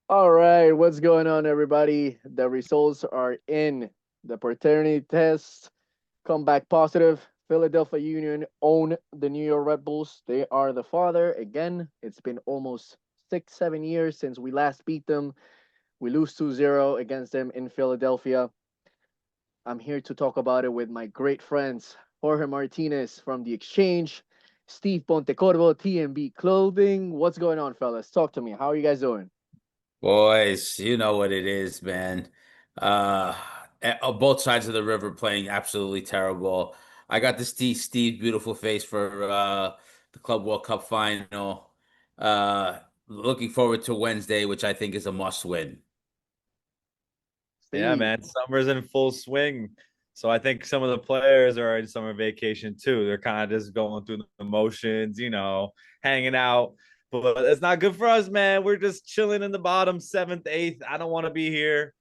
All right, what's going on, everybody? The results are in. The paternity test come back positive. Philadelphia Union own the New York Red Bulls. They are the father again. It's been almost 6, 7 years since we last beat them. We lose 2-0 against them in Philadelphia. I'm here to talk about it with my great friends, Jorge Martinez from The Exchange, Steve Pontecorvo, TMB Clothing. What's going on, fellas? Talk to me. How are you guys doing? Boys, you know what it is, man. Uh, both sides of the river playing absolutely terrible. I got to see Steve's beautiful face for the Club World Cup final. Looking forward to Wednesday, which I think is a must win. Yeah, Steve. man. Summer's in full swing. So I think some of the players are in summer vacation too. They're kind of just going through the motions, hanging out. But it's not good for us, man. We're just chilling in the bottom, seventh, eighth. I don't want to be here.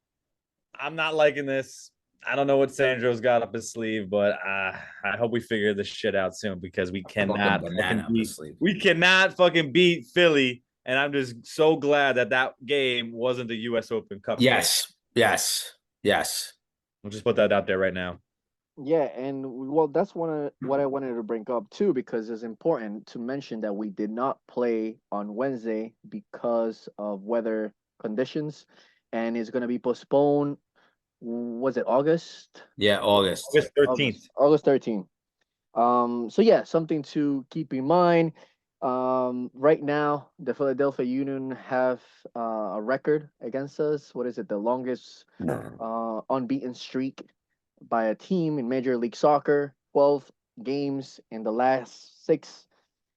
I'm not liking this. I don't know what Sandro's got up his sleeve, but I hope we figure this shit out soon because we Fucking cannot banana fucking up his beat sleeve. we cannot fucking beat Philly. And I'm just so glad that that game wasn't the U.S. Open Cup game. Yes, yes, yes. We'll just put that out there right now. Yeah, and well, that's one of what I wanted to bring up too, because it's important to mention that we did not play on Wednesday because of weather conditions, and it's going to be postponed. Was it August? Yeah, August. August 13th. August 13th. So yeah, something to keep in mind. Right now, the Philadelphia Union have a record against us. What is it? The longest unbeaten streak by a team in Major League Soccer. 12 games in the last six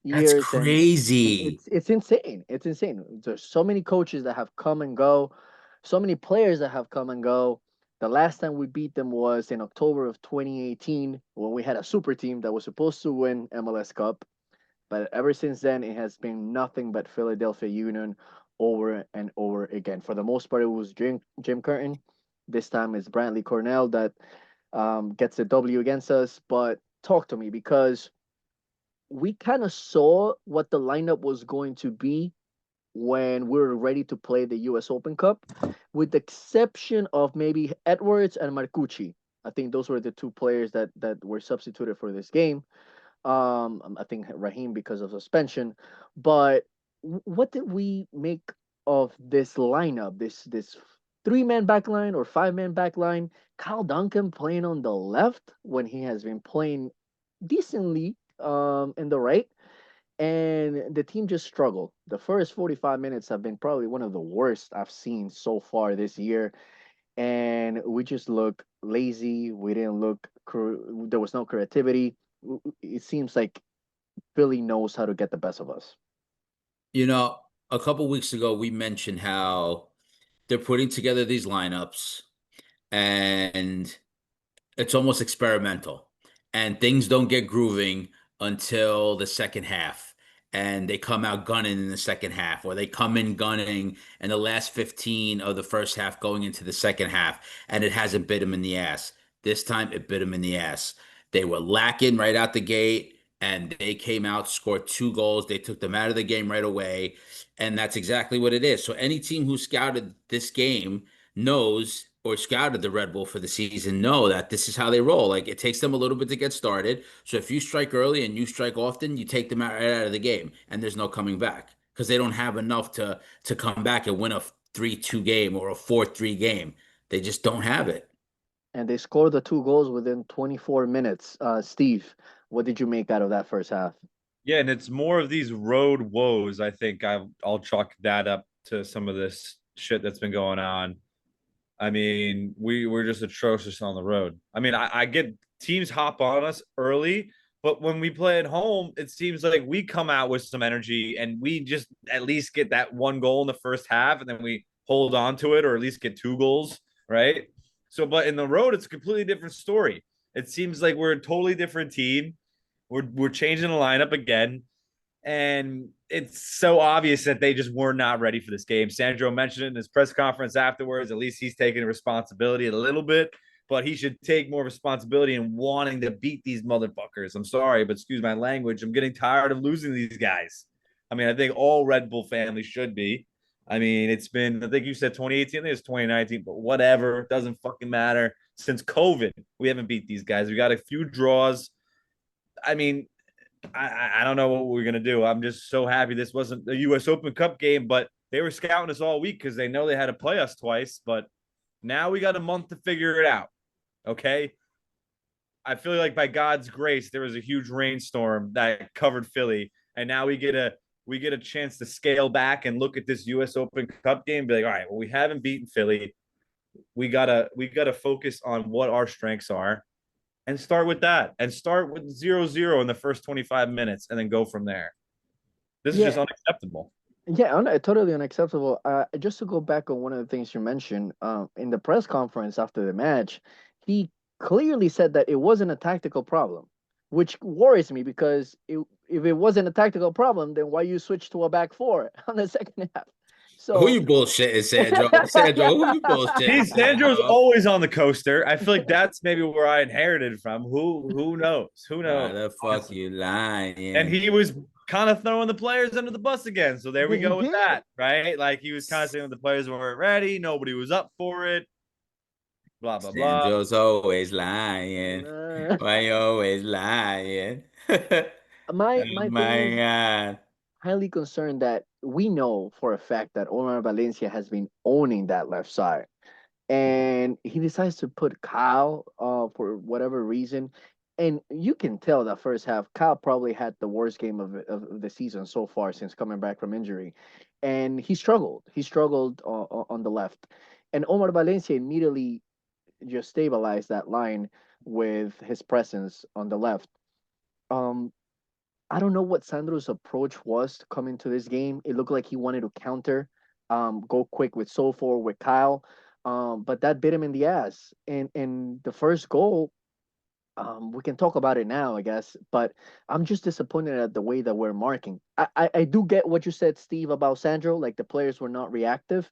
That's years, and crazy. it's insane. It's insane. There's so many coaches that have come and go, so many players that have come and go. The last time we beat them was in October of 2018 when we had a super team that was supposed to win MLS Cup. But ever since then, it has been nothing but Philadelphia Union over and over again. For the most part, it was Jim Curtin. This time it's Brantley Cornell that gets the W against us. But talk to me because we kind of saw what the lineup was going to be when we were ready to play the U.S. Open Cup, with the exception of maybe Edwards and Marcucci. I think those were the two players that were substituted for this game. I think Raheem because of suspension. But what did we make of this lineup? This 3-man back line or 5-man back line? Kyle Duncan playing on the left when he has been playing decently in the right, and the team just struggled. The first 45 minutes have been probably one of the worst I've seen so far this year, and we just look lazy. We didn't look. There was no creativity. It seems like Philly knows how to get the best of us. You know, a couple weeks ago, we mentioned how they're putting together these lineups and it's almost experimental. And things don't get grooving until the second half. And they come out gunning in the second half, or they come in gunning in the last 15 of the first half going into the second half, and it hasn't bit them in the ass. This time it bit them in the ass. They were lacking right out the gate, and they came out, scored 2 goals. They took them out of the game right away. And that's exactly what it is. So any team who scouted this game knows or scouted the Red Bull for the season know that this is how they roll. Like it takes them a little bit to get started. So if you strike early and you strike often, you take them right out of the game, and there's no coming back because they don't have enough to come back and win a 3-2 game or a 4-3 game. They just don't have it. And they scored the 2 goals within 24 minutes. Steve, what did you make out of that first half? Yeah, and it's more of these road woes. I think I'll chalk that up to some of this shit that's been going on. I mean, we're just atrocious on the road. I mean, I get teams hop on us early, but when we play at home, it seems like we come out with some energy and we just at least get that one goal in the first half, and then we hold on to it or at least get 2 goals, right? So, but in the road, it's a completely different story. It seems like we're a totally different team. We're changing the lineup again, and it's so obvious that they just were not ready for this game. Sandro mentioned it in his press conference afterwards. At least he's taking responsibility a little bit, but he should take more responsibility in wanting to beat these motherfuckers. I'm sorry, but excuse my language. I'm getting tired of losing these guys. I mean, I think all Red Bull families should be. I mean, it's been, I think you said 2018, I think it's 2019, but whatever. It doesn't fucking matter. Since COVID, we haven't beat these guys. We got a few draws. I mean, I don't know what we're gonna do. I'm just so happy this wasn't the U.S. Open Cup game, but they were scouting us all week because they know they had to play us twice. But now we got a month to figure it out. Okay. I feel like by God's grace, there was a huge rainstorm that covered Philly, and now we get a chance to scale back and look at this U.S. Open Cup game. And be like, all right, well, we haven't beaten Philly. We gotta focus on what our strengths are, and start with that, and start with 0-0 in the first 25 minutes, and then go from there. This is just Yeah, unacceptable. yeah, totally unacceptable. Just to go back on one of the things you mentioned, in the press conference after the match, he clearly said that it wasn't a tactical problem, which worries me because if it wasn't a tactical problem, then why you switch to a back four on the second half? Who So you bullshitting, Sandro? Sandro, who you See, bullshitting, Sandro's Sandro? always on the coaster. I feel like that's maybe where I inherited from. Who knows? Who Why knows? the fuck Honestly. you And lying? he was kind of throwing the players under the bus again. So there yeah, we he go with did. that, right? Like he was kind of saying the players weren't ready, nobody was up for it, blah blah blah. Sandro's always lying. Uh, Why you always lying? Oh my thing my is God. highly concerned that we know for a fact that Omar Valencia has been owning that left side. And he decides to put Kyle for whatever reason. And you can tell that first half, Kyle probably had the worst game of the season so far since coming back from injury. And he struggled. He struggled on the left. And Omar Valencia immediately just stabilized that line with his presence on the left. Um, I don't know what Sandro's approach was to come into this game. It looked like he wanted to counter, go quick with Sofor, with Kyle, but that bit him in the ass. And the first goal, we can talk about it now, I guess, but I'm just disappointed at the way that we're marking. I do get what you said, Steve, about Sandro, like the players were not reactive,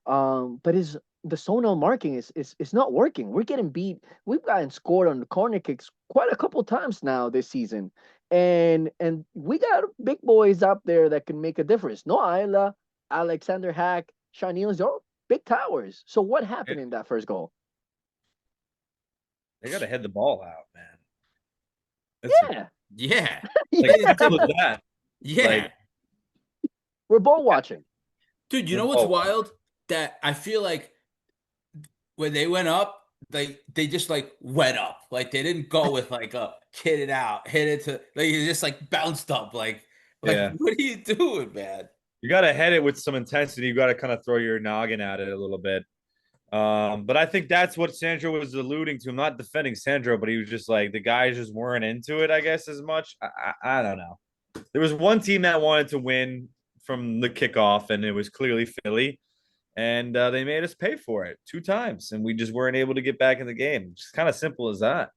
but is the zonal marking is not working. We're getting beat. We've gotten scored on the corner kicks quite a couple times now this season, and we got big boys up there that can make a difference. No Ayla, Alexander Hack, Shanils, they're all big towers. So what happened in that first goal? They got to head the ball out, man. That's Yeah, Yeah. like yeah, simple as that. Yeah. Like we're ball watching. Dude, you we're know what's ball. wild? That I feel like when they went up, they just like went up. Like they didn't go with like a hit it out, hit it to like it just like bounced up. Like Yeah. what are you doing, man? You got to head it with some intensity. You got to kind of throw your noggin at it a little bit. But I think that's what Sandro was alluding to. I'm not defending Sandro, but he was just like the guys just weren't into it, I guess, as much. I don't know. There was one team that wanted to win from the kickoff, and it was clearly Philly, and they made us pay for it 2 times, and we just weren't able to get back in the game. It's kind of simple as that.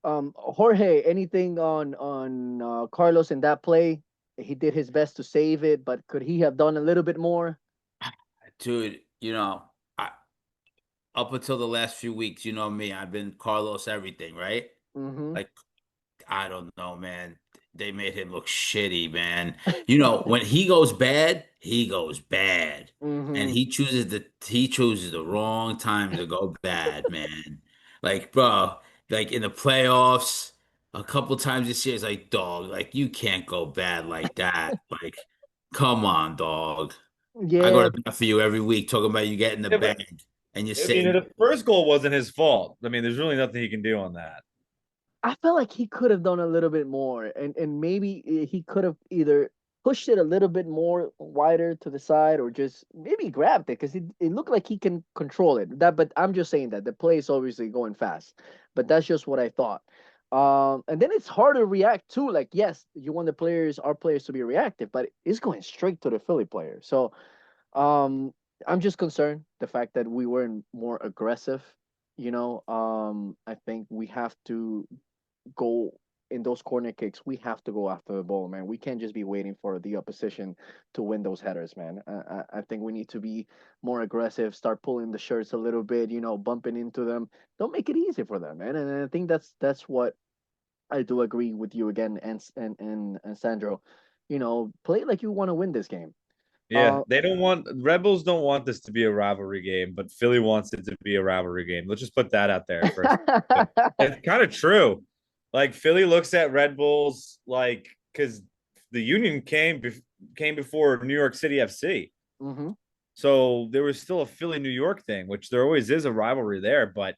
Jorge, anything on Carlos in that play? He did his best to save it, but could he have done a little bit more? Dude, I up until the last few weeks, you know me, I've been Carlos everything, right? Mm-hmm. Like I don't know, man. They made him look shitty, man. When he goes bad. And Mm-hmm. he chooses the wrong time to go bad, man. Like, bro, like in the playoffs, a couple times this year, it's like, dog, like you can't go bad like that. Like, come on, dog. I go Yeah, to bat for you every week talking about you getting the Yeah, but bag and you're I mean, sitting. the first goal wasn't his fault. I mean, there's really nothing he can do on that. I felt like he could have done a little bit more, and maybe he could have either pushed it a little bit more wider to the side or just maybe grabbed it because it looked like he can control it. But I'm just saying that the play is obviously going fast, but that's just what I thought. And then it's hard to react too. Like, yes, you want our players to be reactive, but it's going straight to the Philly player. So um, I'm just concerned the fact that we weren't more aggressive. I think we have to go in those corner kicks. We have to go after the ball, man. We can't just be waiting for the opposition to win those headers, man. I think we need to be more aggressive, start pulling the shirts a little bit, bumping into them. Don't make it easy for them, man. And I think that's what I do agree with you again, and Sandro. Play like you want to win this game. Yeah, they don't want Red Bulls don't want this to be a rivalry game, but Philly wants it to be a rivalry game. Let's just put that out there first. It's kind of true. Like Philly looks at Red Bulls like because the Union came before New York City FC. Hmm. So there was still a Philly New York thing, which there always is a rivalry there. But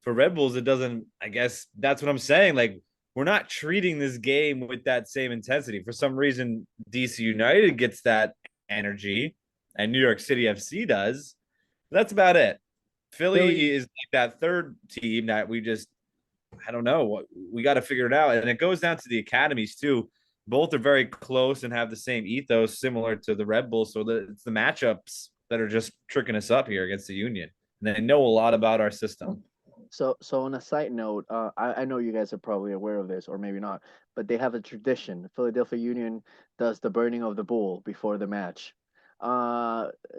for Red Bulls, it doesn't. I guess that's what I'm saying. Like we're not treating this game with that same intensity. For some reason, DC United gets that energy, and New York City FC does. That's about it. Philly is like that third team that we just. I don't know what we got to figure it out, and it goes down to the academies too. Both are very close and have the same ethos, similar to the Red Bulls. So it's the matchups that are just tricking us up here against the Union. And they know a lot about our system. So on a side note, I know you guys are probably aware of this, or maybe not, but they have a tradition. Philadelphia Union does the burning of the bull before the match.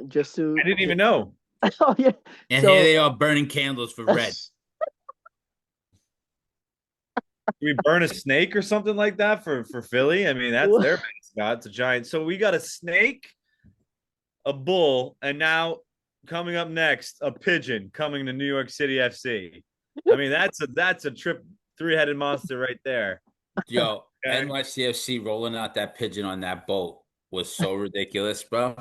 Just to I didn't even know. oh yeah. And So here they are burning candles for red. Do we burn a snake or something like that for Philly? I mean, that's their mascot. It's a giant. So we got a snake, a bull, and now coming up next, a pigeon coming to New York City FC. I mean, that's a trip three-headed monster right there. Yo, Okay. NYCFC rolling out that pigeon on that boat was so ridiculous, bro.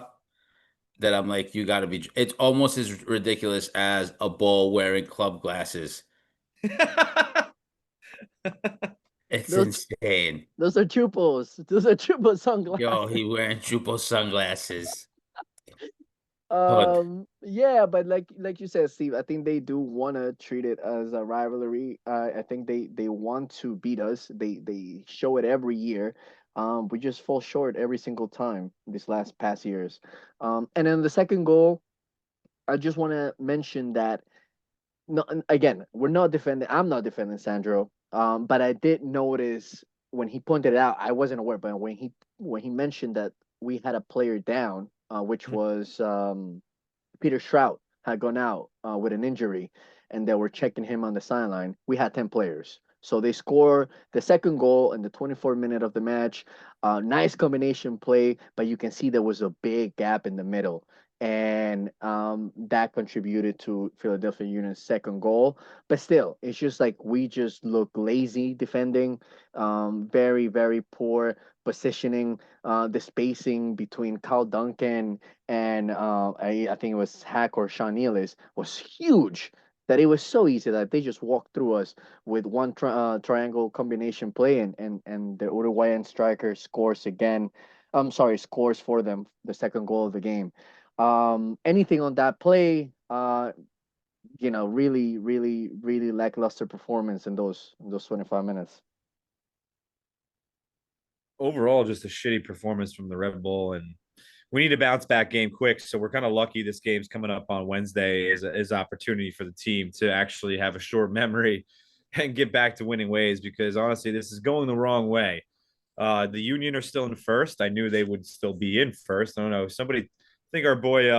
That I'm like, you got to be. It's almost as ridiculous as a bull wearing club glasses. It's those insane. those are chupos. Those are chupo sunglasses. Yo, he wearing Chupo sunglasses. But Yeah, but like you said, Steve, I think they do want to treat it as a rivalry. I think they want to beat us. They show it every year. We just fall short every single time these last past years. And then the second goal, I just want to mention that no, again, we're not defending. I'm not defending Sandro. But I did notice when he pointed it out, I wasn't aware, but when he mentioned that we had a player down, which was Peter Shrout had gone out with an injury, and they were checking him on the sideline. We had 10 players. So they score the second goal in the 24th minute of the match. Nice combination play, but you can see there was a big gap in the middle. And that contributed to Philadelphia Union's second goal. But still, it's just like we just look lazy defending, very, very poor positioning. The spacing between Kyle Duncan and I think it was Hack or Sean Nealis was huge. That it was so easy that they just walked through us with one triangle combination play, and the Uruguayan striker scores again. I'm sorry, scores for them the second goal of the game. Anything on that play, really, really, really lackluster performance in those 25 minutes. Overall, just a shitty performance from the Red Bull, and we need a bounce back game quick. So we're kind of lucky this game's coming up on Wednesday is opportunity for the team to actually have a short memory and get back to winning ways, because honestly, this is going the wrong way. The Union are still in first. I knew they would still be in first. I don't know. Somebody, I think our boy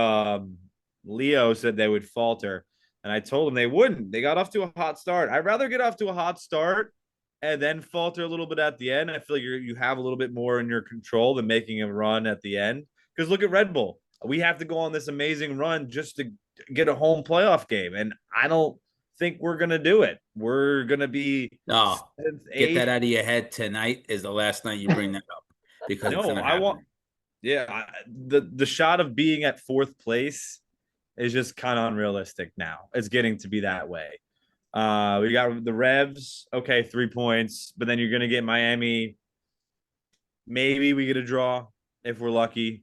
Leo said they would falter, and I told them they wouldn't. They got off to a hot start. I'd rather get off to a hot start and then falter a little bit at the end. I feel like you have a little bit more in your control than making a run at the end. Because look at Red Bull. We have to go on this amazing run just to get a home playoff game, and I don't think we're gonna do it. We're gonna be no, seventh, get that eighth. out of your head. Tonight is the last night you bring that up because it's No, gonna I happen. want. Yeah, the shot of being at fourth place is just kind of unrealistic now. It's getting to be that way. We got the Revs. Okay, 3 points, but then you're gonna get Miami. Maybe we get a draw if we're lucky.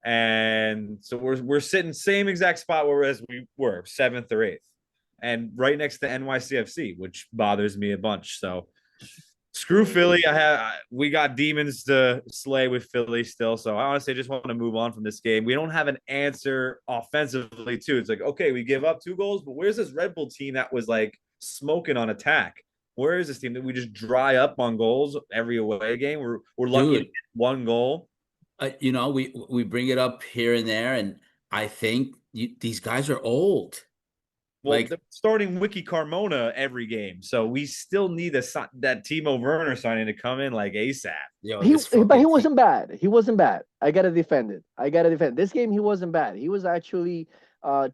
And so we're sitting same exact spot where as we were, seventh or eighth, and right next to NYCFC, which bothers me a bunch. So screw Philly. We got demons to slay with Philly still. So I honestly just want to move on from this game. We don't have an answer offensively too. It's like, okay, we give up 2 goals, but where's this Red Bull team that was like smoking on attack? Where is this team that we just dry up on goals every away game? We're lucky to get 1 goal. We bring it up here and there, and I think these guys are old. Well, Like, they're starting Wiki Carmona every game, so we still need that Timo Werner signing to come in like ASAP. yo, He, this but he fucking wasn't bad. He wasn't bad. I gotta defend it. I gotta defend this game. He wasn't bad. He was actually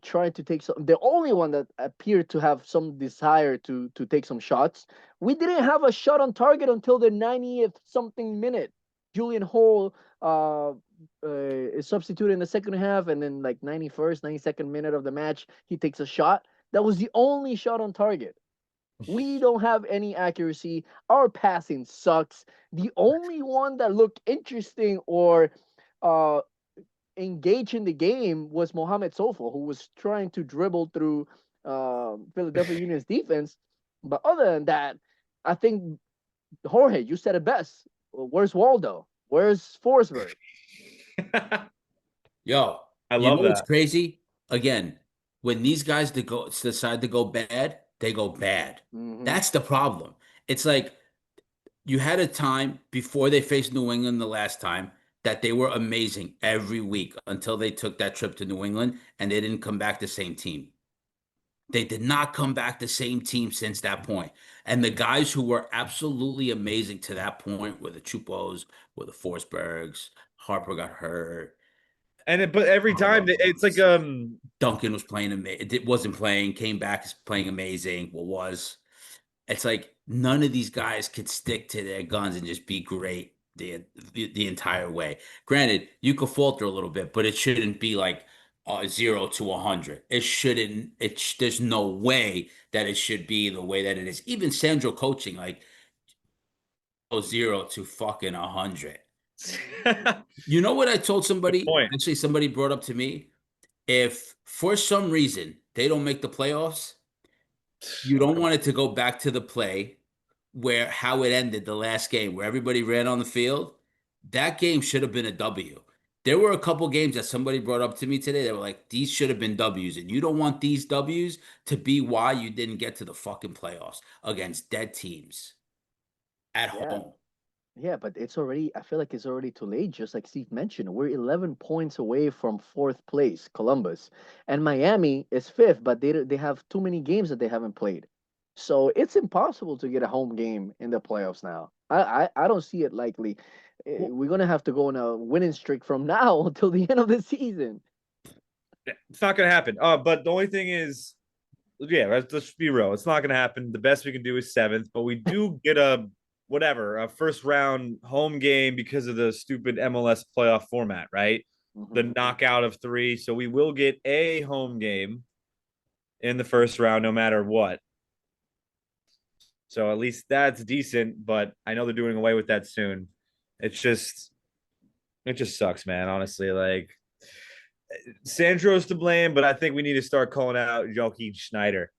trying to take some. The only one that appeared to have some desire to take some shots. We didn't have a shot on target until the 90th something minute. Julian Hole is substituted in the second half, and then like 91st, 92nd minute of the match, he takes a shot. That was the only shot on target. We don't have any accuracy. Our passing sucks. The only one that looked interesting or uh, engaged in the game was Mohamed Sofo, who was trying to dribble through Philadelphia Union's defense. But other than that, I think, Jorge, you said it best. Where's Waldo? Where's Forsberg? yo, I you love know what's that. crazy? Again, when these guys decide to go bad, they go bad. Mm-hmm. That's the problem. It's like you had a time before they faced New England the last time that they were amazing every week until they took that trip to New England and they didn't come back the same team. They did not come back the same team since that point. And the guys who were absolutely amazing to that point were the Chupos, were the Forsbergs. Harper got hurt. But every time it's like Duncan was playing it wasn't playing, came back playing amazing. What was? It's like none of these guys could stick to their guns and just be great the entire way. Granted, you could falter a little bit, but it shouldn't be like 0 to 100. It shouldn't. There's no way that it should be the way that it is. Even Sandro coaching, like 0 to fucking 100. You know what I told good somebody? point. Actually, somebody brought up to me. If for some reason they don't make the playoffs, you don't want it to go back to the play where how it ended the last game, where everybody ran on the field. That game should have been a W. There were a couple games that somebody brought up to me today. They were like, these should have been W's. And you don't want these W's to be why you didn't get to the fucking playoffs against dead teams at Yeah. home. Yeah, but it's already, I feel like it's already too late. Just like Steve mentioned, we're 11 points away from fourth place, Columbus. And Miami is fifth, but they have too many games that they haven't played. So it's impossible to get a home game in the playoffs now. I don't see it likely. We're going to have to go on a winning streak from now until the end of the season. It's not gonna happen. But the only thing is, yeah, let's be real. It's not gonna happen. The best we can do is seventh, but we do get a first round home game because of the stupid MLS playoff format, right? The Mhm. knockout of three. So we will get a home game in the first round, no matter what. So at least that's decent, but I know they're doing away with that soon. It's just it just sucks, man. Honestly, like Sandro's to blame, but I think we need to start calling out Joachim Schneider.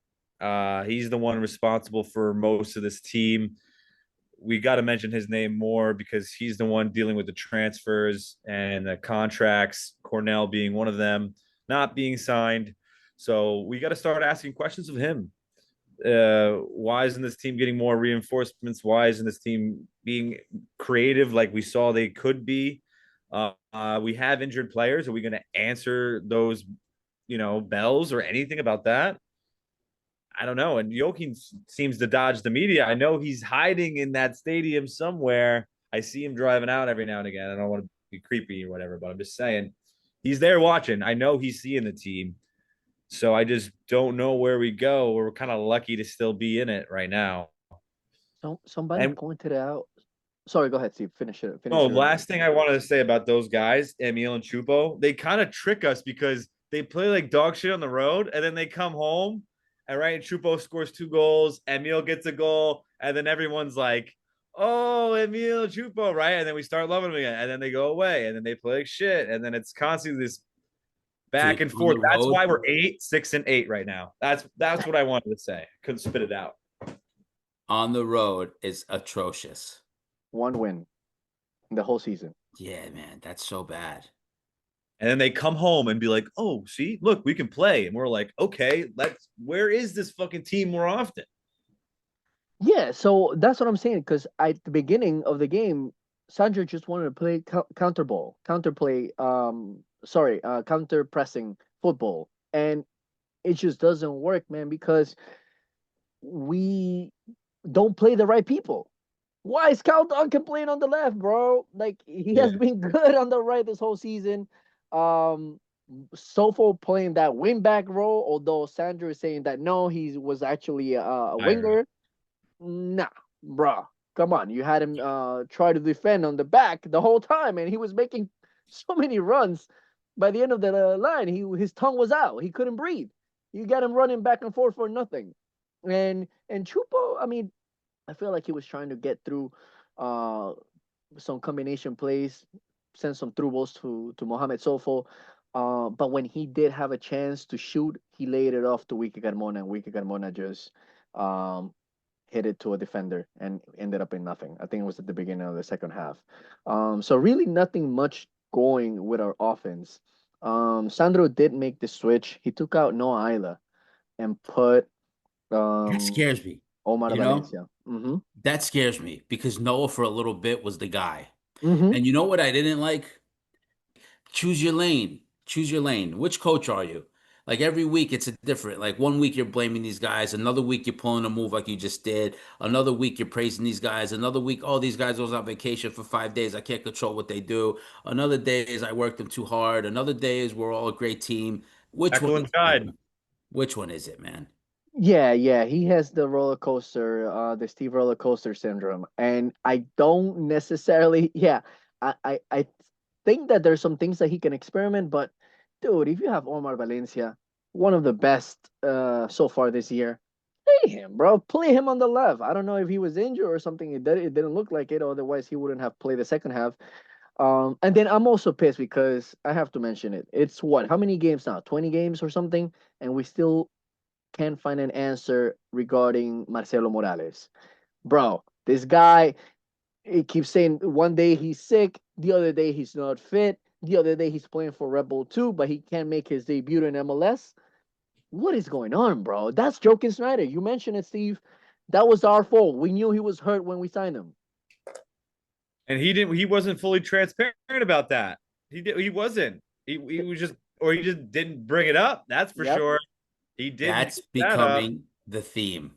He's the one responsible for most of this team. We got to mention his name more because he's the one dealing with the transfers and the contracts, Cornell being one of them, not being signed. So we got to start asking questions of him. Why isn't this team getting more reinforcements? Why isn't this team being creative like we saw they could be? We have injured players. Are we going to answer those, bells or anything about that? I don't know. And Joachim seems to dodge the media. I know he's hiding in that stadium somewhere. I see him driving out every now and again. I don't want to be creepy or whatever, but I'm just saying he's there watching. I know he's seeing the team. So I just don't know where we go. We're kind of lucky to still be in it right now. So somebody And pointed out. Sorry, go ahead, Steve. Finish it. Finish oh, your. last thing I wanted to say about those guys, Emil and Chupo, they kind of trick us because they play like dog shit on the road and then they come home and right, Chupo scores 2 goals, Emil gets a goal, and then everyone's like, "Oh, Emil Chupo," right? And then we start loving them again, and then they go away, and then they play like shit, and then it's constantly this back Dude, and on forth. the That's road, why we're 8, 6, and 8 right now. That's what I wanted to say. Couldn't spit it out. on the road is atrocious. One win in the whole season. Yeah, man, that's so bad. And then they come home and be like, "Oh, see, look, we can play." And we're like, "Okay, where is this fucking team more often?" Yeah, so that's what I'm saying. Because at the beginning of the game, Sandro just wanted to play counter ball, counter play. Counter pressing football, and it just doesn't work, man, because we don't play the right people. Why is Cal Duncan playing on the left, bro? Like he Yeah. has been good on the right this whole season. Um, Sofo playing that wing back role, although Sandro is saying that no, he was actually a Ira. winger. Nah, bro, come on. You had him try to defend on the back the whole time, and he was making so many runs. By the end of the line, his tongue was out. He couldn't breathe. You got him running back and forth for nothing. And Chupo, I mean, I feel like he was trying to get through uh some combination plays, send some through balls to Mohamed Sofo. But when he did have a chance to shoot, he laid it off to Wiki Carmona, and Wiki Carmona just um, hit it to a defender and ended up in nothing. I think it was at the beginning of the second half. So really nothing much going with our offense. Sandro did make the switch. He took out Noah Isla and put That um, scares me. Omar You know, Valencia. Mm-hmm. that scares me because Noah for a little bit was the guy. Mm-hmm. And you know what I didn't like? Choose your lane. Choose your lane. Which coach are you? Like every week it's a different. Like one week you're blaming these guys, another week you're pulling a move like you just did. Another week you're praising these guys. Another week, oh, these guys was on vacation for 5 days. I can't control what they do. Another day is I worked them too hard. Another day is we're all a great team. Which one Jekyll is and it, Hyde. man? Which one is it, man? Yeah, he has the roller coaster, the Steve roller coaster syndrome, and I don't necessarily, yeah, I think that there's some things that he can experiment, but dude, if you have Omar Valencia, one of the best so far this year, play him, bro, play him on the left. I don't know if he was injured or something. It didn't look like it, otherwise he wouldn't have played the second half. And then I'm also pissed because I have to mention it. It's what, how many games now? 20 games or something, and we still can't find an answer regarding Marcelo Morales. Bro, this guy, he keeps saying one day he's sick, the other day he's not fit, the other day he's playing for Red Bull 2, but he can't make his debut in MLS. What is going on, bro? That's Joakim Snyder. You mentioned it, Steve. That was our fault. We knew he was hurt when we signed him. And he wasn't fully transparent about that. He wasn't. He was just, or he just didn't bring it up. That's for Yep. sure. He didn't That's bring that up. becoming the theme.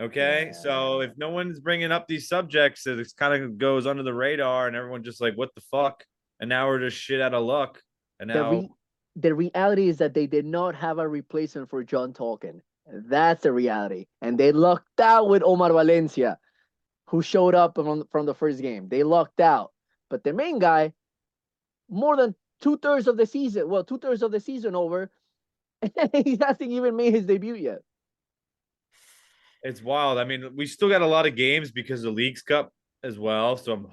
Okay. Yeah. So if no one's bringing up these subjects, it kind of goes under the radar and everyone just like, what the fuck? And now we're just shit out of luck. And The now, the reality is that they did not have a replacement for John Tolkien. That's the reality. And they lucked out with Omar Valencia, who showed up from the first game. They lucked out. But the main guy, more than 2/3 of the season, well, 2/3 of the season over, he hasn't even made his debut yet. it's wild. I mean, we still got a lot of games because of the Leagues Cup as well. So I'm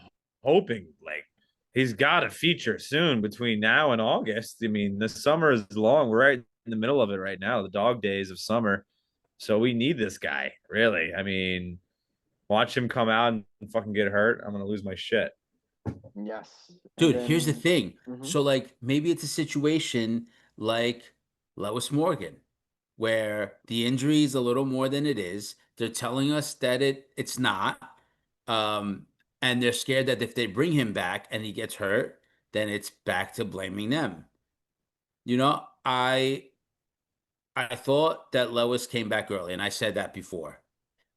hoping like he's got a feature soon between now and August. I mean, the summer is long. We're right in the middle of it right now, the dog days of summer. So we need this guy, really. I mean, watch him come out and fucking get hurt. I'm gonna lose my shit. Yes. And Dude, here's the then, thing. mhm. So, like, maybe it's a situation like Lewis Morgan, where the injury is a little more than it is. They're telling us that it's not. Um, and they're scared that if they bring him back and he gets hurt, then it's back to blaming them. You know, I thought that Lewis came back early, and I said that before.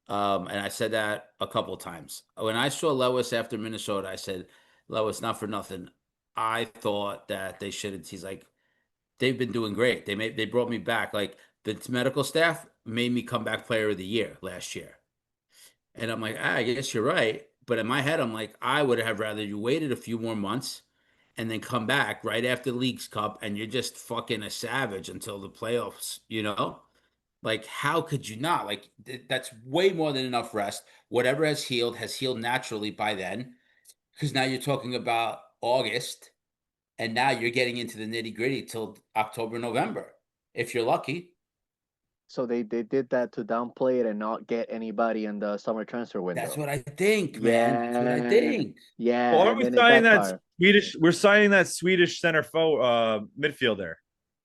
And I said that a couple times. When I saw Lewis after Minnesota, I said, Lewis, not for nothing. I thought that they shouldn't. He's like, they've been doing great. They brought me back. Like the medical staff made me comeback player of the year last year. And I'm like, I guess you're right. But in my head, I'm like, I would have rather you waited a few more months and then come back right after the Leagues Cup and you're just fucking a savage until the playoffs, you know? Like, how could you not? Like, that's way more than enough rest. Whatever has healed naturally by then. Because now you're talking about August, and now you're getting into the nitty gritty till October, November, if you're lucky. So they did that to downplay it and not get anybody in the summer transfer That's window. what I think, man. That's what I Yeah. think. Well, Yeah. aren't And we then it signing that backfired. Swedish? We're signing that Swedish center midfielder.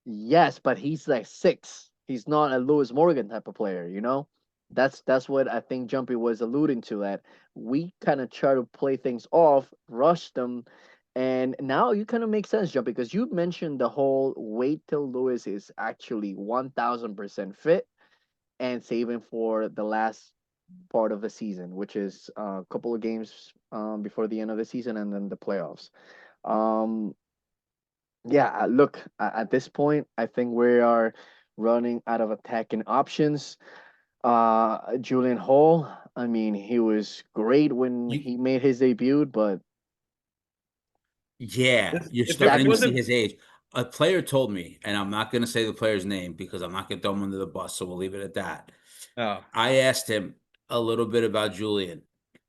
Yes, but he's like 6. He's not a Lewis Morgan type of player, you know? That's what I think Jumpy was alluding to, that we kind of try to play things off, rush them, And now you kind of make sense, John, because you mentioned the whole wait till Lewis is actually 1000% fit and saving for the last part of the season, which is a couple of games before the end of the season and then the playoffs. Um, yeah, look, at this point, I think we are running out of attacking options. Julian Hall, I mean, he was great when You, he made his debut, but yeah, you're If it starting to see wasn't, his age. A player told me, and I'm not going to say the player's name because I'm not going to throw him under the bus, so we'll leave it at that. oh, I asked him a little bit about Julian,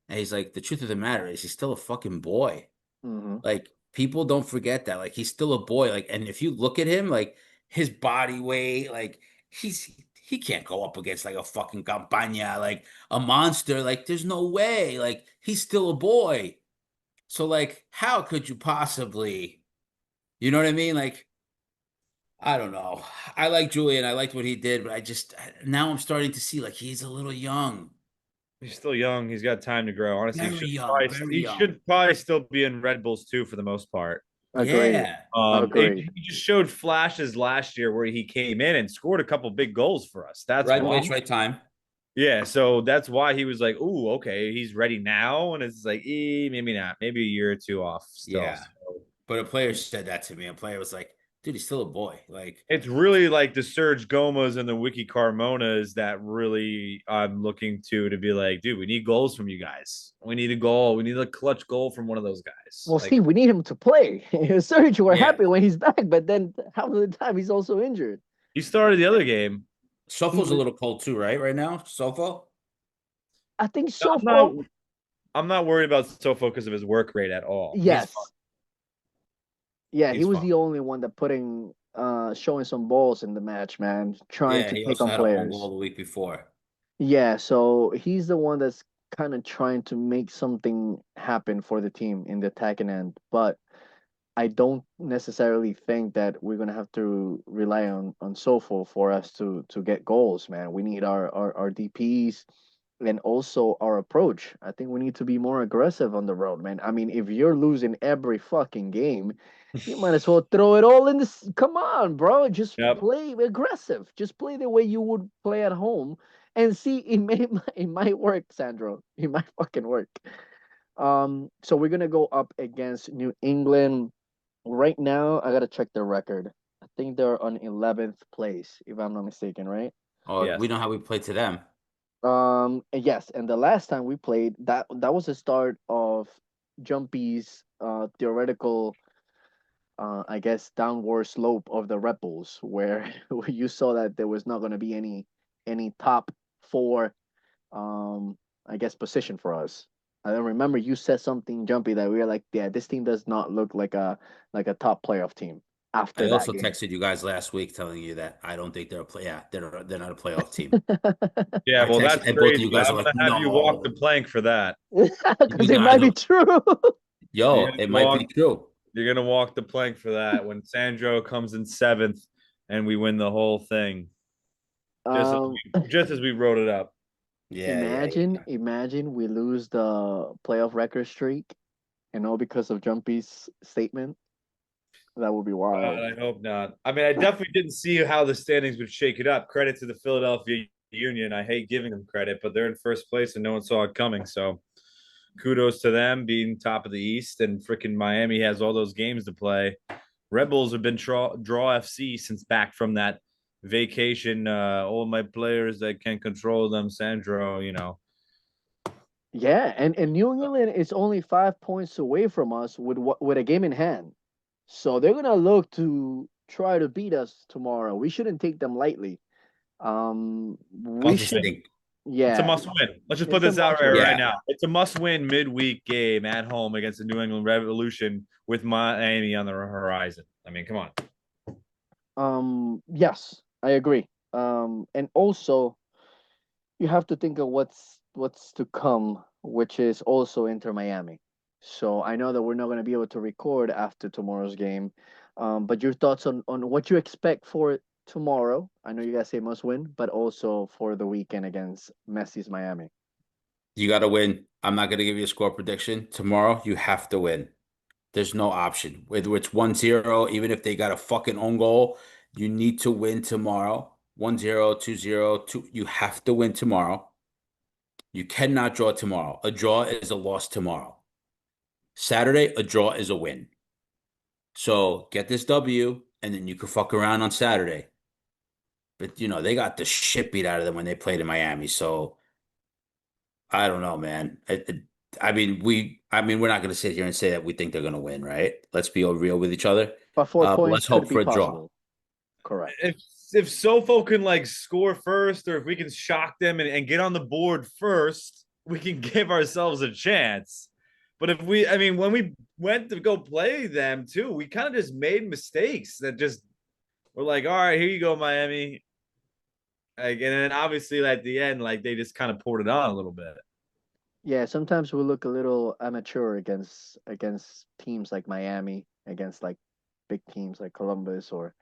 and he's like, the truth of the matter is he's still a fucking boy. mhm. Like, people don't forget that. Like, he's still a boy. Like, and if you look at him, like his body weight, like he can't go up against like a fucking Campagna, like a monster. Like, there's no way. Like, he's still a boy. So, like, how could you possibly, you know what I mean? Like, I don't know. I like Julian. I liked what he did, but now I'm starting to see like he's a little young. he's still young. He's got time to grow. Honestly, Very young, very he young. should probably still be in Red Bulls too for the most part. Agreed. Yeah. Agreed. He just showed flashes last year where he came in and scored a couple big goals for us. That's Right why. place, right time. Yeah, so that's why he was like, "Ooh, okay, he's ready now," and it's like, maybe not, maybe a year or two off still. Yeah. So But a player said that to me. A player was like, dude, he's still a boy. Like, it's really like the Serge Gomas and the Wiki Carmonas that really I'm looking to be like, dude, we need goals from you guys. We need a goal. We need a clutch goal from one of those guys. Well, Like Steve, we need him to play. Serge, we're yeah. happy when he's back, but then half of the time he's also injured. he started the other game. He Sofo's a was, little cold too, right now? Sofo? I think, I'm so far. not I'm not worried about Sofo because of his work rate at all. He's Yes, fine. yeah, he He's was fine. the only one that showing some balls in the match, man, trying Yeah, to he take also on had a own goal players. the week before. Yeah, so he's the one that's kind of trying to make something happen for the team in the attacking end, but I don't necessarily think that we're gonna have to rely on Sofo for us to get goals, man. We need our DPs and also our approach. I think we need to be more aggressive on the road, man. I mean, if you're losing every fucking game, you might as well throw it all in this. Come on, bro. Just Yep. play aggressive. Just play the way you would play at home and see it might work, Sandro. It might fucking work. So we're gonna go up against New England. Right now, I gotta check their record. I think they're on 11th place, if I'm not mistaken, right? Oh, Yes. we know how we played to them. Yes, and the last time we played, that was the start of Jumpy's theoretical, I guess, downward slope of the Red Bulls, where you saw that there was not gonna be any top four, um, I guess, position for us. I don't remember you said something, Jumpy, that we were like, yeah, this team does not look like a top playoff team I after that also game. Mm-hmm. texted you guys last week telling you that I don't think they're a play. Yeah, they're not a playoff team. Yeah, I well, texted, that's and both of crazy. you guys I'm are like, gonna have you walk the no, plank for that. Because you it guys might be are. true. Yo, it might be true. You're gonna walk the plank for that when Sandro comes in seventh and we win the whole thing. um, Just as we wrote it up. imagine we lose the playoff record streak, and all because of Jumpy's statement. That would be wild. God, I hope not. I mean, I definitely didn't see how the standings would shake it up. Credit to the Philadelphia Union. I hate giving them credit, but they're in first place and no one saw it coming. So kudos to them being top of the East. And freaking Miami has all those games to play. Red Bulls have been draw FC since back from that vacation. All my players that can control them, Sandro, Yeah, and New England is only 5 points away from us with a game in hand, so they're gonna look to try to beat us tomorrow. We shouldn't take them lightly. We Also should, think, It's a yeah, must win. Let's just put it's a this out must right, win. right yeah, now. It's a must win midweek game at home against the New England Revolution with Miami on the horizon. I mean, come on. Yes, I agree. And also you have to think of what's to come, which is also Inter Miami. So I know that we're not going to be able to record after tomorrow's game, but your thoughts on what you expect for tomorrow? I know you guys say must win, but also for the weekend against Messi's Miami. you got to win. I'm not going to give you a score prediction tomorrow. You have to win. There's no option. Whether it's 1-0, even if they got a fucking own goal, you need to win tomorrow. 1-0, 2-0, 2. You have to win tomorrow. You cannot draw tomorrow. A draw is a loss tomorrow. Saturday, a draw is a win. So get this W, and then you can fuck around on Saturday. But they got the shit beat out of them when they played in Miami. So I don't know, man. I mean, we're not going to sit here and say that we think they're going to win, right? Let's be real with each other. But 4 points Let's hope could be for a draw. possible. Correct. If Sofo can like score first, or if we can shock them and get on the board first, we can give ourselves a chance. But when we went to go play them too, we kind of just made mistakes that just were like, all right, here you go, Miami. Like, and then obviously at the end, like they just kind of poured it on a little bit. Yeah, sometimes we look a little amateur against teams like Miami, against like big teams like Columbus or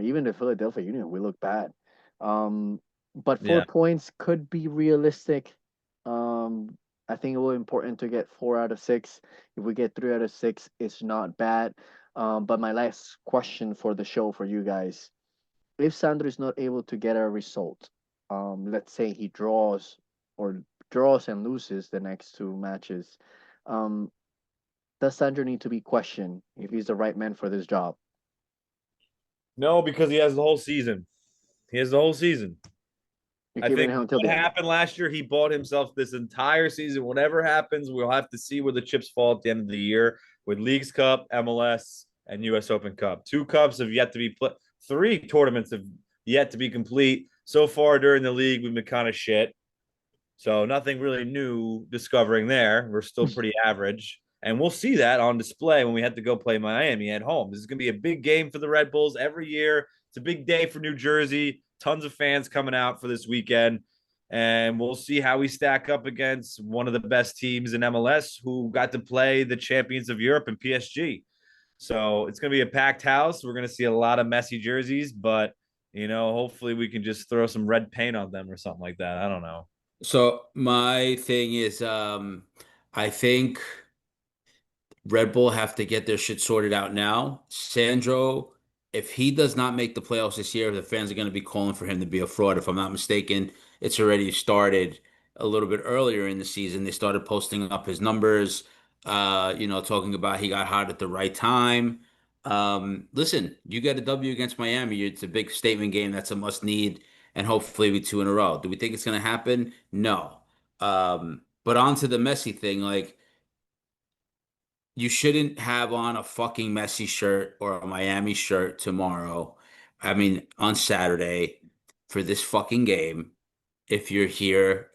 even the Philadelphia Union. We look bad. But 4 points could be realistic. I think it will be important to get 4 out of 6. If we get 3 out of 6, it's not bad. But my last question for the show for you guys: if Sandro is not able to get a result, let's say he draws and loses the next 2 matches, does Sandro need to be questioned if he's the right man for this job? No, because he has the whole season. He has the whole season. I think what happened last year, he bought himself this entire season. Whatever happens, we'll have to see where the chips fall at the end of the year with Leagues Cup, MLS, and U.S. Open Cup. 2 cups have yet to be played. 3 tournaments have yet to be complete. So far during the league, we've been kind of shit. So nothing really new discovering there. We're still pretty average. And we'll see that on display when we have to go play Miami at home. This is going to be a big game for the Red Bulls every year. It's a big day for New Jersey. Tons of fans coming out for this weekend. And we'll see how we stack up against one of the best teams in MLS who got to play the champions of Europe and PSG. So it's going to be a packed house. We're going to see a lot of messy jerseys, but, hopefully we can just throw some red paint on them or something like that. I don't know. So my thing is, I think Red Bull have to get their shit sorted out now. Sandro, if he does not make the playoffs this year, the fans are going to be calling for him to be a fraud. If I'm not mistaken, it's already started a little bit earlier in the season. They started posting up his numbers, talking about he got hot at the right time. Listen, you get a W against Miami. It's a big statement game. That's a must need, and hopefully we 2 in a row. Do we think it's going to happen? No. But on to the Messi thing, like, you shouldn't have on a fucking Messi shirt or a Miami shirt tomorrow. I mean, on Saturday for this fucking game if you're here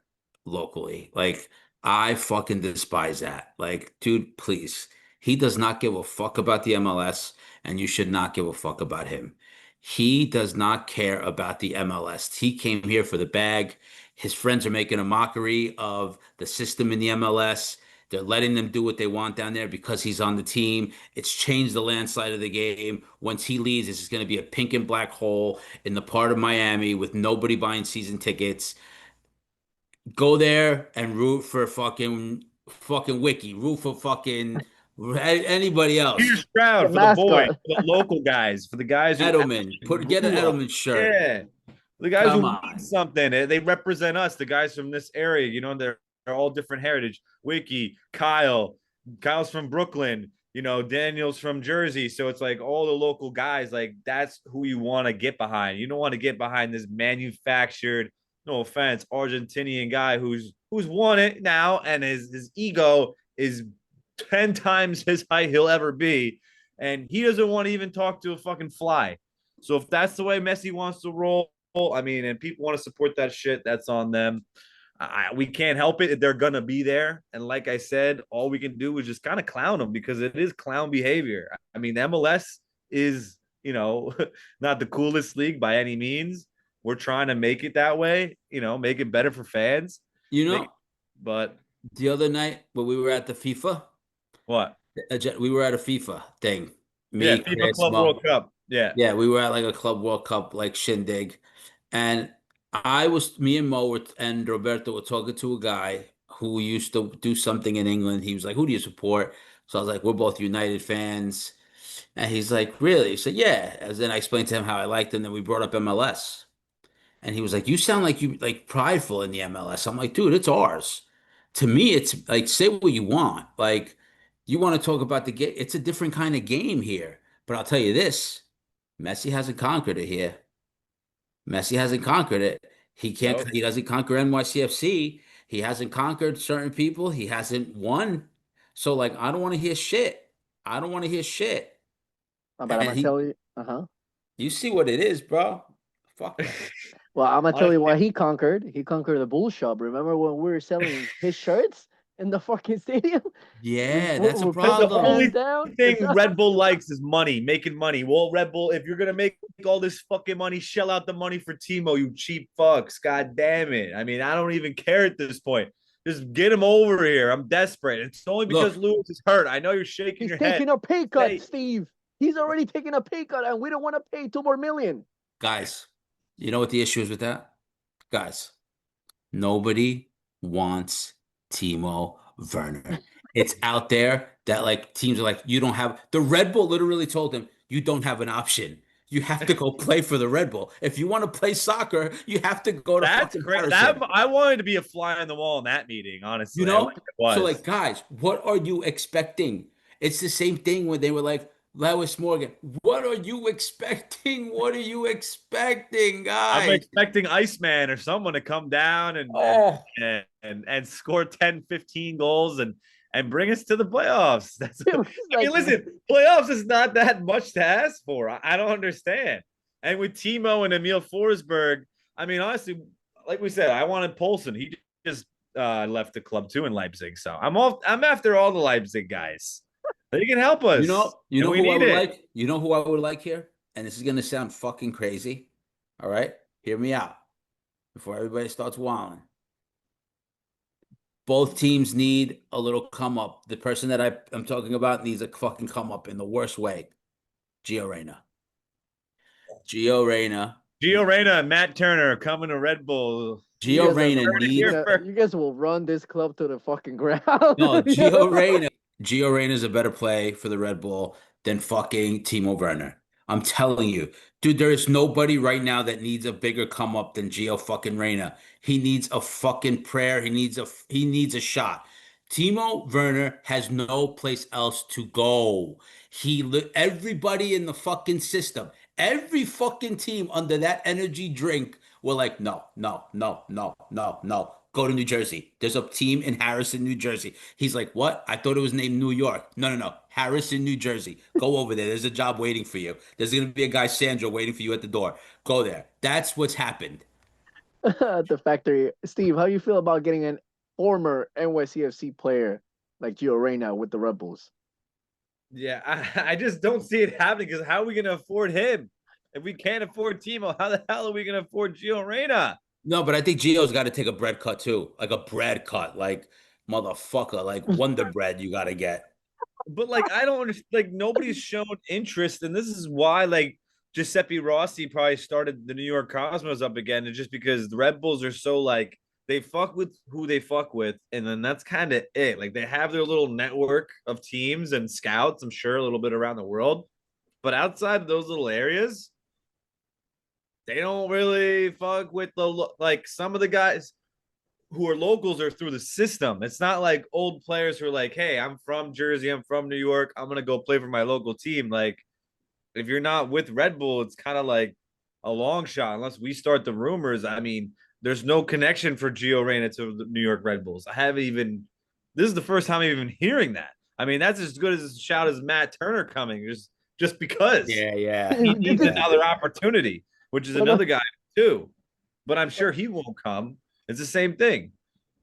locally. Like, I fucking despise that. Like, dude, please. He does not give a fuck about the MLS, and you should not give a fuck about him. He does not care about the MLS. He came here for the bag. His friends are making a mockery of the system in the MLS. They're letting them do what they want down there because he's on the team. It's changed the landslide of the game. Once he leaves, this is going to be a pink and black hole in the part of Miami with nobody buying season tickets. Go there and root for fucking Wiki. Root for fucking anybody else. Here's Stroud for the boy, for the local guys, for the guys who Edelman. Get an Edelman shirt. Yeah. The guys who need something. They represent us, the guys from this area. They're all different heritage. Wiki, Kyle's from Brooklyn, Daniel's from Jersey. So it's like all the local guys, like that's who you want to get behind. You don't want to get behind this manufactured, no offense, Argentinian guy who's won it now and his ego is 10 times his height he'll ever be. And he doesn't want to even talk to a fucking fly. So if that's the way Messi wants to roll, and people want to support that shit, that's on them. We can't help it. They're going to be there. And like I said, all we can do is just kind of clown them because it is clown behavior. I mean, MLS is, not the coolest league by any means. We're trying to make it that way, make it better for fans. But the other night when we were at the FIFA, what? We were at a FIFA thing. FIFA Club World Cup. Yeah. Yeah, we were at like a Club World Cup, like shindig. And me and Mo and Roberto were talking to a guy who used to do something in England. He was like, who do you support? So I was like, we're both United fans. And he's like, really? So yeah. And then I explained to him how I liked him. Then we brought up MLS. And he was like, you sound like you like prideful in the MLS. I'm like, dude, it's ours. To me, it's like say what you want. Like you want to talk about the game. It's a different kind of game here. But I'll tell you this, Messi hasn't conquered it here. Messi hasn't conquered it. No, He doesn't conquer NYCFC. He hasn't conquered certain people. He hasn't won. So like I don't want to hear shit. I don't want to hear shit. But I'm And gonna he tell you, uh-huh. you see what it is, bro. Fuck that. Well, I'm gonna tell you honestly, what he conquered. He conquered the bull shop. Remember when we were selling his shirts in the fucking stadium? Yeah, We that's a we put the the problem. fans only down. thing Red Bull likes is money, making money. Well, Red Bull, if you're gonna make all this fucking money, shell out the money for Timo, you cheap fucks. God damn it. I mean, I don't even care at this point. Just get him over here. I'm desperate. It's only because Look, Lewis is hurt. I know you're shaking He's your head. taking a pay cut, Hey, Steve. He's already taking a pay cut, and we don't want to pay 2 more million. guys, you know what the issue is with that? Guys, nobody wants Timo Werner. It's out there that like teams are like, you don't have the Red Bull literally told him, you don't have an option. You have to go play for the Red Bull. If you want to play soccer, you have to go to that's fucking great. That Harrison. I wanted to be a fly on the wall in that meeting, You honestly. I wish know? it So was. like, guys, what are you expecting? It's the same thing when they were like, Lewis Morgan, what are you expecting? What are you expecting, I'm guys? expecting Iceman or someone to come down Oh, and score 10, 15 goals and bring us to the playoffs. That's It was I mean, like, listen, playoffs is not that much to ask for. I don't understand. And with Timo and Emil Forsberg, I mean, honestly, like we said, I wanted Polson. He just left the club too in Leipzig. So I'm after all the Leipzig guys. They can help us, you and know we who I need would it. like? You know who I would like here? And this is gonna sound fucking crazy. All right, hear me out before everybody starts wilding. Both teams need a little come up. The person that I'm talking about needs a fucking come up in the worst way. Gio Reyna. Gio Reyna. Gio Reyna and Matt Turner coming to Red Bull. you Gio guys are Reyna needs you guys will run this club to the fucking ground. no You know? Gio Reyna. Gio Reyna is a better play for the Red Bull than fucking Timo Werner. I'm telling you, dude. There is nobody right now that needs a bigger come up than Gio fucking Reyna. He needs a fucking prayer. He needs a shot. Timo Werner has no place else to go. Everybody in the fucking system, every fucking team under that energy drink were like, no, no, no, no, no, no. Go to New Jersey. There's a team in Harrison, New Jersey. He's like, what? I thought it was named New York. No, no, no. Harrison, New Jersey. Go over there. There's a job waiting for you. There's going to be a guy, Sandro, waiting for you at the door. Go there. That's what's happened. At the factory. Steve, how you feel about getting an former NYCFC player like Gio Reyna with the Red Bulls? Yeah, I just don't see it happening because how are we going to afford him? If we can't afford Timo, how the hell are we going to afford Gio Reyna? No, but I think Gio's got to take a bread cut too. Like a bread cut. Like, motherfucker. Like Wonder Bread you got to get. But like, I don't understand. Like, nobody's shown interest, and this is why like Giuseppe Rossi probably started the New York Cosmos up again, and just because the Red Bulls are so like they fuck with who they fuck with, and then that's kind of it. Like they have their little network of teams and scouts, I'm sure a little bit around the world, but outside of those little areas, they don't really fuck with the like some of the guys who are locals are through the system. It's not like old players who are like, hey, I'm from Jersey, I'm from New York, I'm gonna go play for my local team. Like, if you're not with Red Bull, it's kind of like a long shot unless we start the rumors. I mean, there's no connection for Gio Reyna to the New York Red Bulls. I haven't even. This is the first time I'm even hearing that. I mean, that's as good as a shout as Matt Turner coming, just because Yeah, yeah. he This needs is- another opportunity, which is One of- another guy too. But I'm sure he won't come. It's the same thing. one of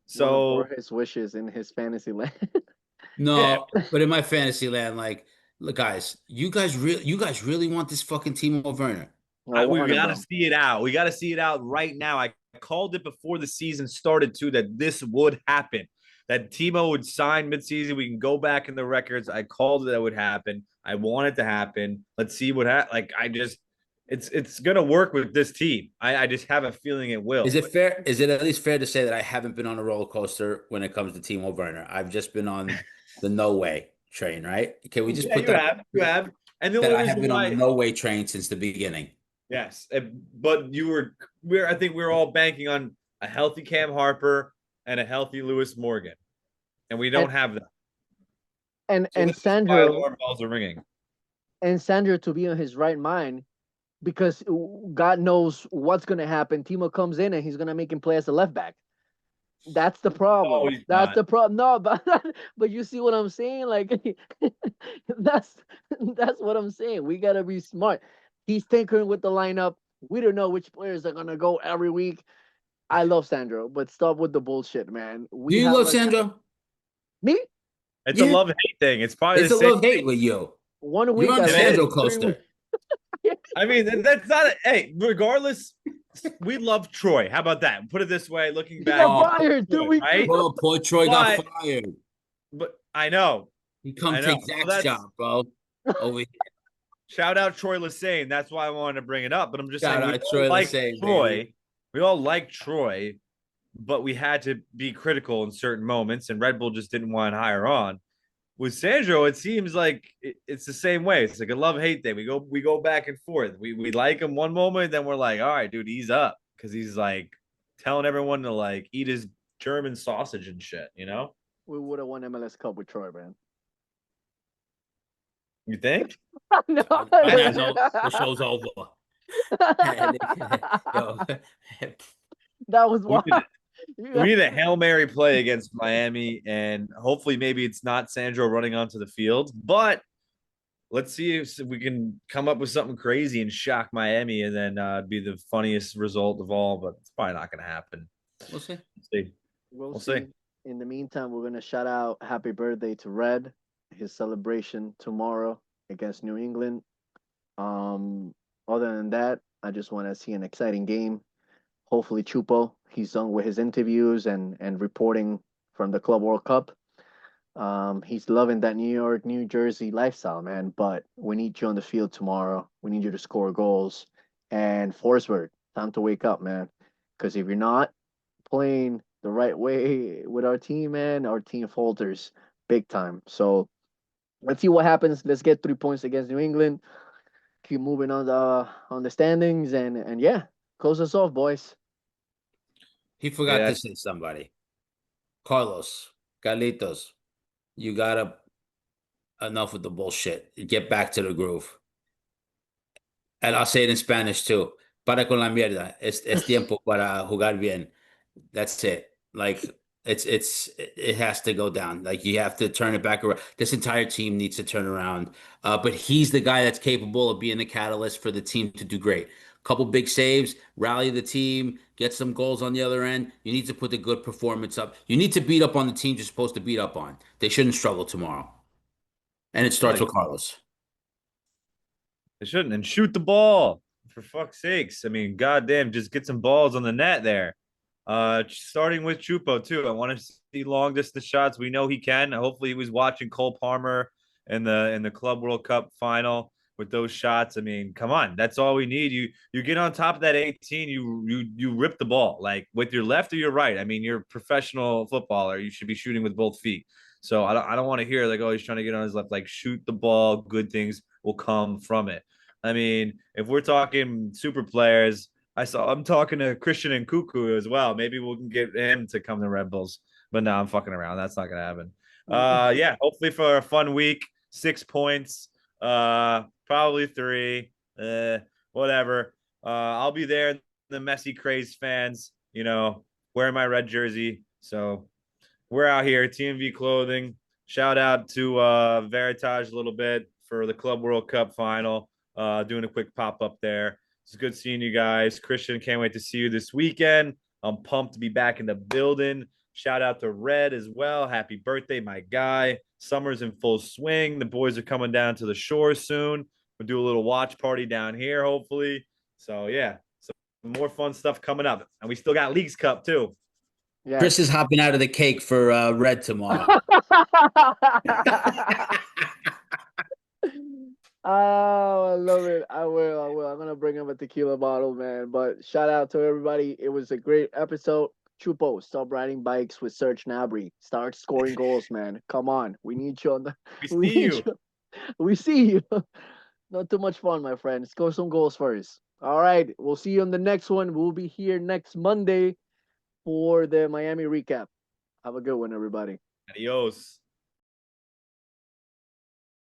So his wishes in his fantasy land. No, but in my fantasy land, like, look, guys, you guys really want this fucking Timo Werner? we want him, got to bro. see it out. We got to see it out right now. I called it before the season started too that this would happen. That Timo would sign midseason. We can go back in the records. I called it that would happen. I want it to happen. Let's see what happens. Like it's gonna work with this team. I just have a feeling it will. Is it fair? Is it at least fair to say that I haven't been on a roller coaster when it comes to Timo Werner? I've just been on the no way. train, right? Can we just Yeah, put you that have, you have, and the that only I have reason been on the why, no way train since the beginning? yes, but I think we're all banking on a healthy Cam Harper and a healthy Lewis Morgan, and we and don't have that. and So and this is why Sandro alarm bells are ringing. to be on his right mind because God knows what's gonna happen. Timo comes in and he's gonna make him play as a left back. That's the Oh, problem. he's That's not. the problem. No, but you see what I'm saying? Like that's that's what I'm saying. We gotta be smart. He's tinkering with the lineup. We don't know which players are gonna go every week. I love Sandro, but stop with the bullshit, man. Do We you have love like Sandro? me It's a Yeah. love hate thing. It's probably It's the a same. love hate with you. 1 week You're on I the It love is. Sandro him. 3 weeks. coaster. I mean, that's not. Hey, regardless, we love Troy. How about that? Put it this way: looking He back, got we Oh, love fired Troy, 2 weeks right? ago. poor Troy got But fired. I know, He come I know. take Well, Zach's that's job, bro. Over here. shout out Troy Lassane. That's why I wanted to bring it up. But I'm just Shout saying we out all Troy like Lassane, baby. Troy. We all like Troy, but we had to be critical in certain moments, and Red Bull just didn't want to hire on. With Sandro, it seems like it's the same way. It's like a love hate thing. We go back and forth. We like him one moment, then we're like, all right, dude, he's up because he's like telling everyone to like eat his German sausage and shit. You know? We would have won MLS Cup with Troy, man. You think? No. And that's all. The show's over. Yo, That was We wild. need, we need a Hail Mary play against Miami, and hopefully, maybe it's not Sandro running onto the field, but let's see if we can come up with something crazy and shock Miami, and then be the funniest result of all. But it's probably not going to happen. we'll see. Let's see. We'll We'll see. see. In the meantime, we're gonna shout out happy birthday to Red. His celebration tomorrow against New England. Um, Other than that, I just want to see an exciting game. Hopefully, Chupo he's done with his interviews and reporting from the Club World Cup. He's loving that New York, New Jersey lifestyle, man. But we need you on the field tomorrow. We need you to score goals. And Forsberg, time to wake up, man. Because if you're not playing the right way with our team, man, our team falters big time. So let's see what happens. Let's get 3 points against New England. Keep moving on the standings, and yeah, close us off, boys. He forgot Yeah, to say somebody. Carlos, Carlitos, you gotta enough with the bullshit. Get back to the groove. And I'll say it in Spanish too. Para con la mierda. Es tiempo para jugar bien. That's it. Like it has to go down. Like you have to turn it back around. This entire team needs to turn around. But he's the guy that's capable of being the catalyst for the team to do great. Couple big saves, rally the team, get some goals on the other end. You need to put the good performance up. You need to beat up on the teams you're supposed to beat up on. They shouldn't struggle tomorrow. And it starts with Carlos. they shouldn't. And shoot the ball for fuck's sakes. I mean, goddamn, just get some balls on the net there. Starting with Chupo too. I want to see long distance shots. We know he can. Hopefully, he was watching Cole Palmer in the Club World Cup final with those shots. I mean, come on, that's all we need. You get on top of that 18. You rip the ball like with your left or your right. I mean, you're a professional footballer. You should be shooting with both feet. So I don't want to hear like, oh, he's trying to get on his left. Like, shoot the ball. Good things will come from it. I mean, if we're talking super players, I'm talking to Christian and Cuckoo as well. Maybe we can get him to come to Red Bulls. But no, I'm fucking around. That's not gonna happen. Yeah, hopefully for a fun week, 6 points, probably three, whatever. I'll be there. The Messi craze fans, wearing my red jersey. So we're out here, TMV Clothing. Shout out to Veritage a little bit for the Club World Cup final. Doing a quick pop up there. It's good seeing you guys. Christian, can't wait to see you this weekend. I'm pumped to be back in the building. Shout out to Red as well. Happy birthday, my guy. Summer's in full swing. The boys are coming down to the shore soon. We'll do a little watch party down here, hopefully. So, yeah, some more fun stuff coming up. And we still got Leagues Cup, too. Yes. Chris is hopping out of the cake for Red tomorrow. Oh, I love it. I will. I'm gonna bring him a tequila bottle, man. But shout out to everybody. It was a great episode. Chupo, stop riding bikes with Serge Gnabry. Start scoring goals, man. Come on. We need you on the. We We see need you. you. We see you. Not too much fun, my friend. Score some goals first. All right. We'll see you on the next one. We'll be here next Monday for the Miami recap. Have a good one, everybody. Adios.